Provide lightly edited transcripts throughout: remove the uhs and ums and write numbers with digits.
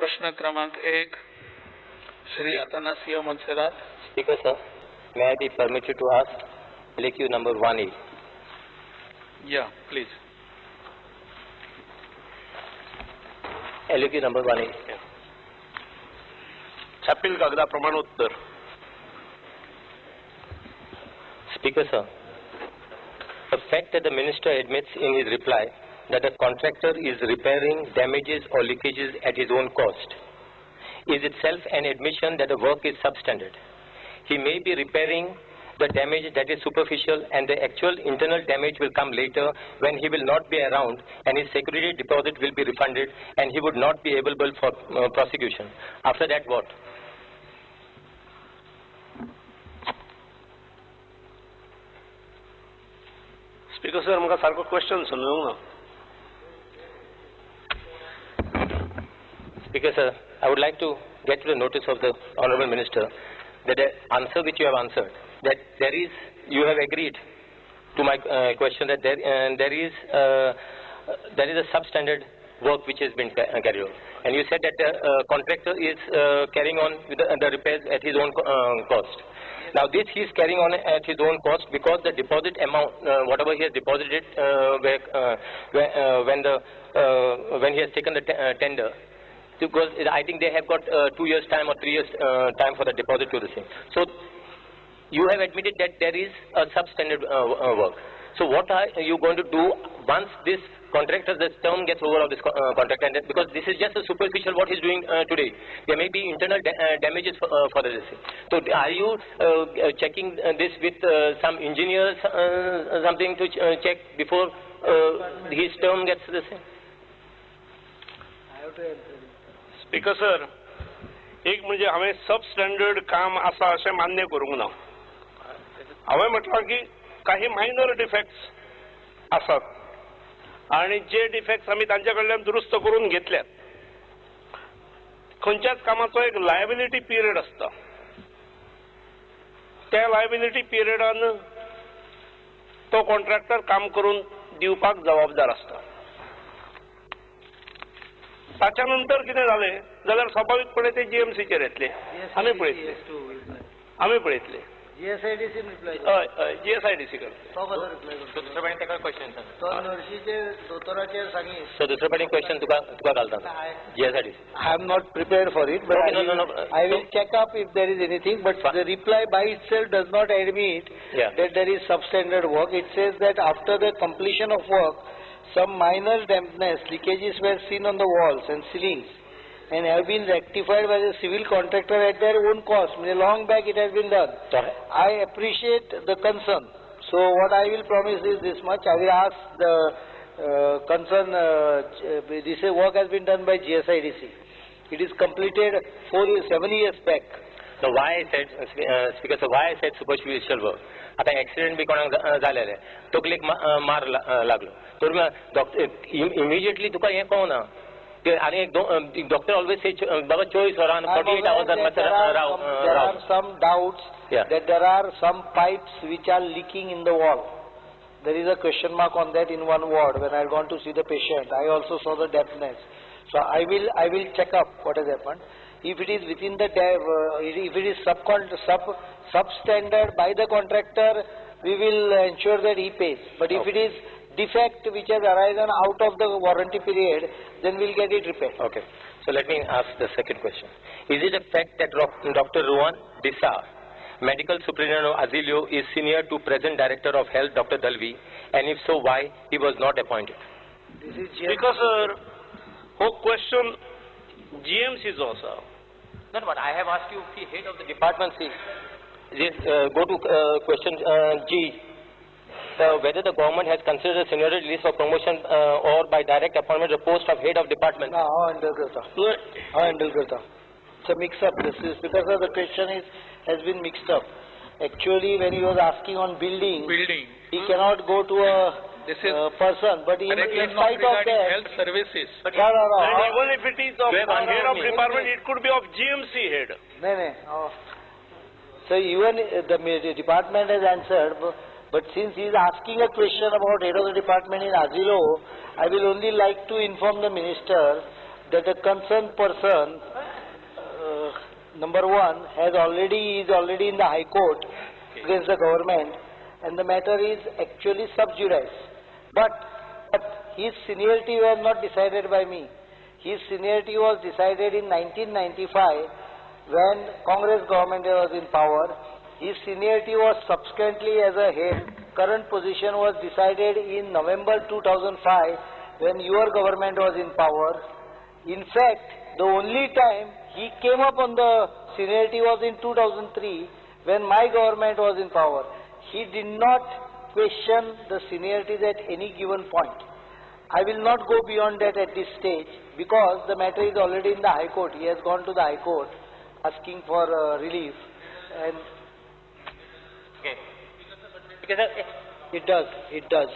प्रश्न क्रमांक 1 Shri अतनासियो मंसेरात. Speaker sir, may I be permitted to ask LQ number 1A? Yeah, please. LQ number 1A. छापील कागदाप्रमाणे उत्तर. Speaker sir, the fact that the minister admits in his reply that the contractor is repairing damages or leakages at his own cost is itself an admission that the work is substandard. He may be repairing the damage that is superficial, and the actual internal damage will come later when he will not be around and his security deposit will be refunded and he would not be available for prosecution. After that, what? Speaker sir, म्हाका सारको question समजूंक ना. Speaker sir, I would like to get to the notice of the Honorable Minister that the answer which you have answered, that you have agreed to my question that there is a substandard work which has been carried out, and you said that the contractor is carrying on with the repairs at his own cost. Now this he is carrying on at his own cost because the deposit amount, whatever he has deposited when he has taken the tender, because I think they have got 2 years time or 3 years time for the deposit to the same. So you have admitted that there is a substandard work. So what are you going to do once this contractor, this term gets over of this contract, and because this is just a superficial what he's doing today. There may be internal damages for this. So are you checking this with some engineers, something to check before his term gets the same? Speaker sir, एक म्हणजे हांवें सब standard काम आसा अशें मान्य करूंक ना. हांवें म्हटलां की काही मायनर डिफेक्ट्स आसात आणि जे डिफेक्ट्स आमी तांचे कडल्यान दुरुस्त करून घेतल्यात. खंयच्याच कामाचो एक लायबिलिटी पिरियड आसता. त्या लायबिलिटी पिरियडान तो कॉन्ट्रॅक्टर काम करून दिवपाक जबाबदार आसता. ताच्या नंतर कितें जालें जाल्यार स्वाभाविकपणे ते जीएमसीचेर येतले. आमी पळयतले. जीएसआयडीसी जीएसआयडीसी करतले. So दुसरे पाटी क्वेश्चन तुका घालता. GSIDC. I am not prepared for it, but I will check up if there is anything. But the reply by itself does not admit that there is substandard work. It says that after the completion of work, some minor dampness leakages were seen on the walls and ceilings and have been rectified by the civil contractor at their own cost. Long back it has been done. I appreciate the concern. So what I will promise is this much. I will ask the concern, this work has been done by GSIDC. It is completed 7 years back. So why I said, Speaker, so why I said superficial work? आता accident B कोणाक जालेले, तकलेक मार लागलो, तर doctor immediately तुका हें कळना. आणि एक doctor always say Baba 24 hours 48 hours there are some doubts that there are some pipes which are leaking in the wall. There is a question mark on that in one ward when I had gone to see the patient. I also saw the dampness. So I will check up what has happened. If it is within the if it is substandard by the contractor, we will ensure that he pays. But if it is defect which has arisen out of the warranty period, then we'll get it repaired. Okay. So let me ask the second question. Is it a fact that Dr. Rohan Disa, Medical Superintendent of Azilio, is senior to present Director of Health, Dr. Dalvi, and if so, why he was not appointed? This is because whole question GMC's also. No, but I have asked you the head of the department. Go to question G. Whether the government has considered a seniority list for promotion or by direct appointment the post of head of department. No, it's a mix-up. This is because the question has been mixed up. Actually, when he was asking on building, he cannot go to a person, but in spite of that, health services. But even if it is of head of department, it could be of GMC head. No. So even the department has answered. But since he is asking a question about head of the department in Azilo, I will only like to inform the minister that the concerned person, number one, is already in the High Court against the government, and the matter is actually sub judice. But his seniority was not decided by me. His seniority was decided in 1995 when Congress government was in power. His seniority was subsequently as a head. Current position was decided in November 2005 when your government was in power. In fact, the only time he came up on the seniority was in 2003 when my government was in power. He did not question the seniorities at any given point. I will not go beyond that at this stage because the matter is already in the High Court. He has gone to the High Court asking for relief, and it does.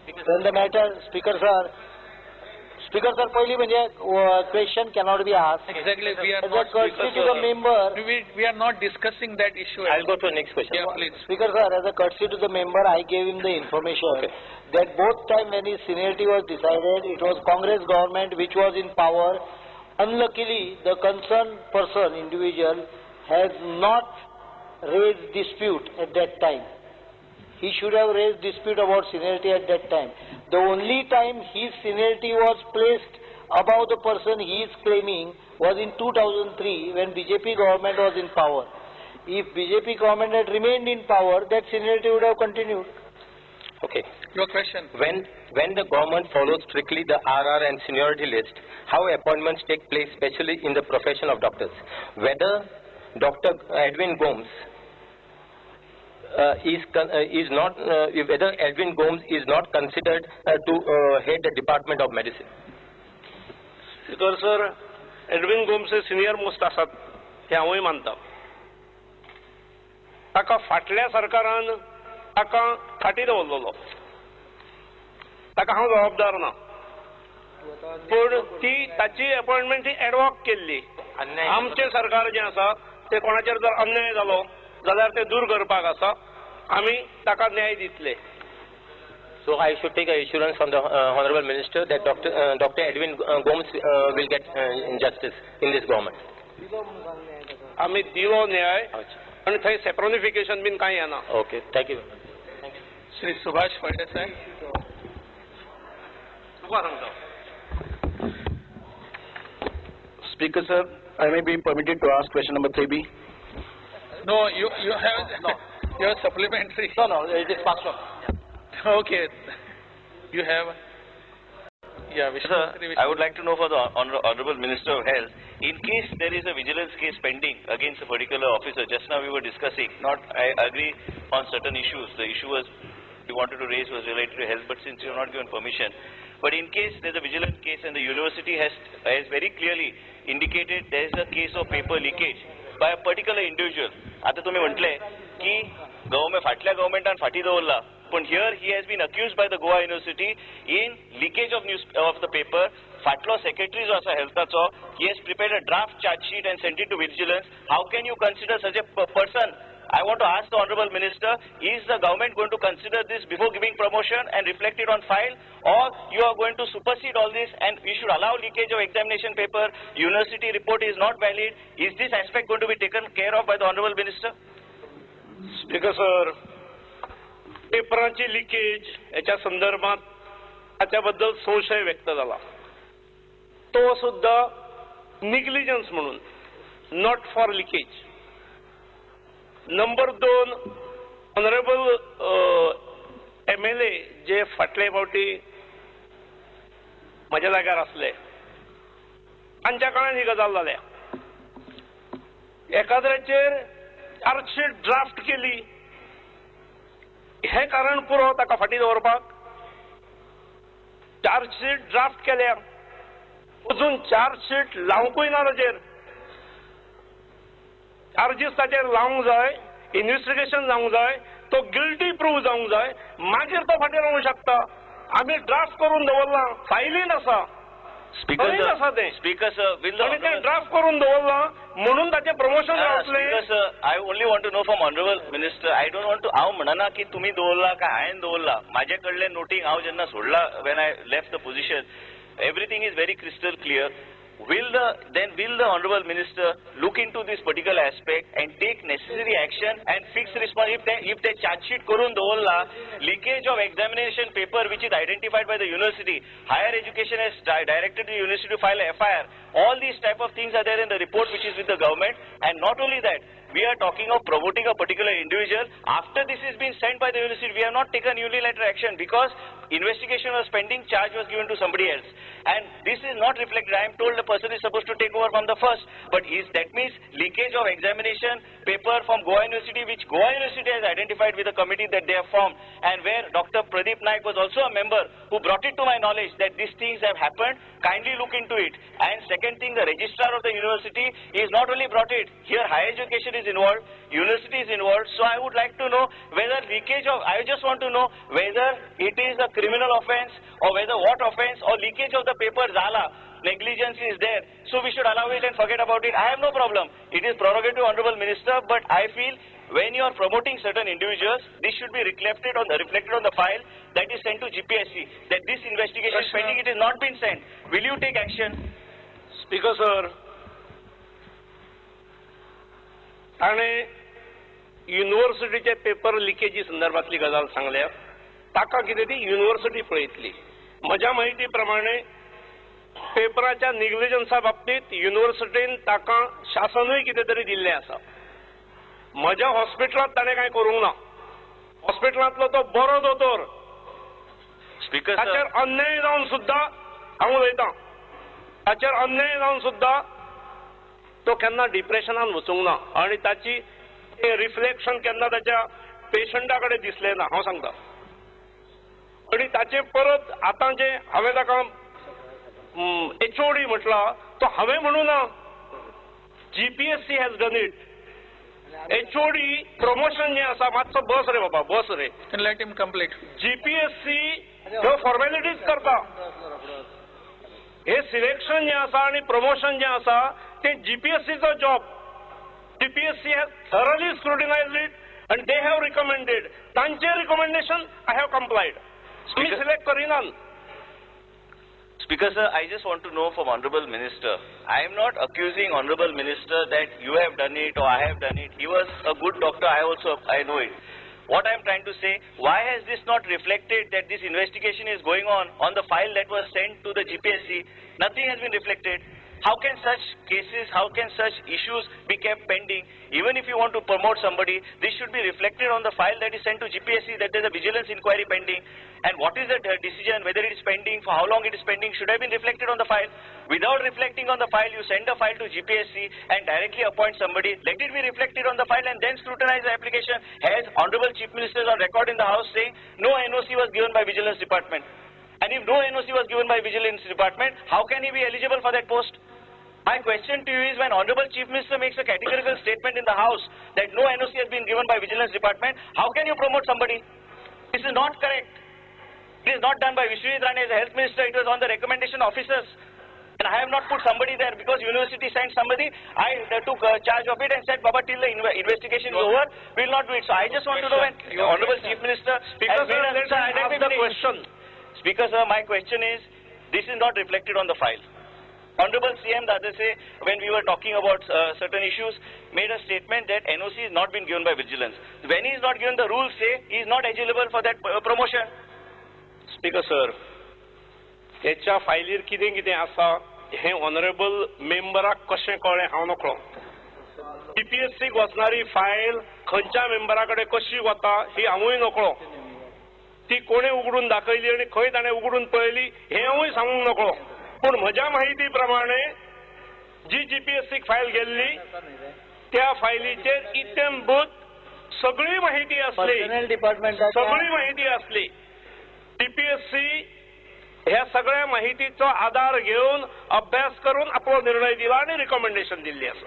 Then the matter, Speaker sir, पहिली म्हणजे question cannot be asked. Exactly, we are As not a courtesy to the member. we are not discussing that issue. I'll go to the next question. Yeah, please. Speaker sir, as a courtesy to the member, I gave him the information that both time when his seniority was decided, it was Congress government which was in power. Unluckily, the concerned person, individual, has not raised dispute at that time. He should have raised dispute about seniority at that time. The only time his seniority was placed above the person he is claiming was in 2003 when BJP government was in power. If BJP government had remained in power, that seniority would have continued. Okay. Your question. When the government follows strictly the RR and seniority list, how appointments take place, especially in the profession of doctors? Whether Dr. Edwin Gomes whether Edwin Gomes is not considered to head the Department of Medicine? Because sir, Edwin Gomes senior most आसात हे हांवूय मानता. ताका फाटल्या सरकारान ताका फाटी दवरलेलो. ताका हांव जबाबदार ना. पण ताची अपॉइंटमेंट ती एडवॉक केल्ली. आमचे सरकार जे आसा ते कोणाचेर जर अन्याय जालो जाल्यार ते दूर करपाक आसा. आमी ताका न्याय दितले. So I should take an assurance from the Honorable Minister that Dr. Edwin Gomes will get justice in this government. आमी दिलो न्याय आणि थंय सेप्रोनिफिकेशन बीन कांय येना. Okay, thank you. Shri Subhash Patel sir. तुका सांगता. Speaker sir, I may be permitted to ask question number 3B. No, you have no. Your supplementary. No, it is passed on. Okay. You have. Yeah, Sir, I would like to know for the Honorable Minister of Health, in case there is a vigilance case pending against a particular officer, just now we were discussing, I agree on certain issues. The issue we wanted to raise was related to health, but since you have not given permission. But in case there is a vigilance case and the university has very clearly indicated there is a case of paper leakage by a particular individual. आता तुम्ही म्हटले की फाटल्या गव्हर्नमेंटान फाटी दवरला. But here he has been accused by the Goa University in leakage of the paper. Fatlo secretary jo asa healthacho, he has prepared a draft charge sheet and sent it to vigilance. How can you consider such a person? I want to ask the Honorable Minister, is the government going to consider this before giving promotion and reflect it on file, or you are going to supersede all this and we should allow leakage of examination paper, university report is not valid? Is this aspect going to be taken care of by the Honorable Minister? Speaker sir, पेपरांची leakage याच्या संदर्भात त्याच्याबद्दल संशय व्यक्त झाला. तो सुद्धा negligence म्हणून, not for leakage. Number 2, honourable MLA जे फाटले फावटी म्हज्या जाग्यार आसले तांच्या काळान ही गजाल जाल्या. एकाद्याचेर चार्जशीट ड्राफ्ट केली हे कारण पुरो ताका फाटी दवरपाक. चार्जशीट ड्राफ्ट केल्या अजून चार्जशीट लावंकूय ना ताचेर. चार्जीस ताचेर लावंक जाय, इन्व्हेस्टिगेशन जावंक जाय, तो गिल्टी प्रूव्ह जावंक जाय, मागीर तो फाटी रावंक शकता. आमी ड्राफ्ट करून दवरला, फायलीन आसा. Speaker sir, ड्राफ्ट करून दवरला म्हणून ताचे प्रमोशन जातले. Speaker sir, I only want to know from Honorable Minister, I don't want to, हांव म्हणना की तुम्ही दवरला काय हांवें दवरला. म्हाजे कडले नोटींग हांव जेन्ना सोडला when I left the position, everything is very crystal clear. will the Honorable Minister look into this particular aspect and take necessary action and fix response? If they charge sheet korun dolla, leakage of examination paper which is identified by the university, higher education has directed the university to file a FIR. All these type of things are there in the report which is with the government. And not only that, we are talking of promoting a particular individual. After this has been sent by the university, we have not taken unilateral action because investigation was pending, charge was given to somebody else. And this is not reflected. I am told the person is supposed to take over from the first. But that means leakage of examination paper from Goa University, which Goa University has identified with a committee that they have formed, and where Dr. Pradeep Naik was also a member who brought it to my knowledge that these things have happened. Kindly look into it. And second thing, the registrar of the university is not only brought it, here higher education is involved, university is involved. So I would like to know whether leakage of, I just want to know whether it is a criminal offense or whether what offense or leakage of the paper Zala, negligence is there. So we should allow it and forget about it. I have no problem. It is prerogative, Honorable Minister, but I feel when you are promoting certain individuals, this should be reflected on the file that is sent to GPSC, that this investigation is pending, it has not been sent. Will you take action? Speaker sir, आणि युनिव्हर्सिटीचे paper लिकेजी संदर्भातली गजाल सांगल्या ताका कितें ती university पळयतली. म्हज्या माहिती प्रमाणे पेपराच्या निग्लिजन्सा बाबतीत युनिव्हर्सिटीन ताका शासनूय कितें तरी दिल्लें आसा. म्हज्या हॉस्पिटलांत ताणें कांय करूंक ना. हॉस्पिटलांतलो तो बरो दोतोर, स्पीकर ताचेर अन्याय जावन सुद्दां हांव उलयतां, ताचेर अन्याय जावन सुद्दां तो केन्ना डिप्रेशनान वचूंक ना आनी ताची रिफ्लेक्शन केन्ना ताच्या पेशंटा कडेन दिसलें ना. हांव सांगतां. आनी ताचे परत आतां जे हांवें ताका HOD म्हटला तो हांवें म्हणूं ना, GPSC has done it. HOD promotion जें आसा मातसो बस रे बाबा, बस रे. Let him complete. GPSC ह्यो फॉर्मेलिटीज करता. हे सिलेक्शन जें आसा आनी प्रमोशन जें आसा ते GPSCचो job. GPSC has thoroughly scrutinized it and they have recommended. तांचे recommendation I have complied. मी सिलेक्ट करिनान. Speaker sir, I just want to know from Honorable Minister. I am not accusing Honorable Minister that you have done it or I have done it. He was a good doctor. I know it. What I am trying to say, why has this not reflected that this investigation is going on the file that was sent to the GPSC? Nothing has been reflected. How can such cases, how can such issues be kept pending? Even if you want to promote somebody, this should be reflected on the file that is sent to GPSC, that there is a vigilance inquiry pending. And what is the decision, whether it is pending, for how long it is pending, should have been reflected on the file. Without reflecting on the file, you send a file to GPSC and directly appoint somebody. Let it be reflected on the file and then scrutinize the application. As Honorable Chief Minister is on record in the House saying, no NOC was given by Vigilance Department. And if no NOC was given by Vigilance Department, how can he be eligible for that post? My question to you is, when Honorable Chief Minister makes a categorical statement in the House that no NOC has been given by Vigilance Department, how can you promote somebody? This is not correct. It is not done by Vishwanath Rane as a health minister. It was on the recommendation officers. And I have not put somebody there because university sent somebody. I took charge of it and said, Baba, till the investigation is over, we will not do it. So I just want to know when Honorable Chief Minister... Speaker sir, let's ask the question. Speaker sir, my question is, this is not reflected on the file. Honorable CM the other day, when we were talking about certain issues, made a statement that NOC has not been given by Vigilance. When he is not given, the rules say he is not eligible for that promotion. Speaker sir, ह्याच्या फायलीर कितें कितें आसा हें honourable मेंबराक कशें कळ्ळें हांव नकळो. GPSCक वचणारी file खंयच्या मेंबरा कडेन कशी वता ही हांवूय नकळो. ती कोणें उगडून दाखयली आनी खंय ताणें उगडून पळयली हें हांवूय सांगूंक नकळो. पूण म्हज्या माहिती प्रमाणे जी GPSCक फायल गेल्ली त्या फायलीचेर इत्थंभूत सगळी माहिती असली. सगळी माहिती असली. GPSC ह्या सगळ्या माहितीचो आधार घेऊन अभ्यास करून आपलो निर्णय दिला आणि रिकमेंडेशन दिल्ली आसा.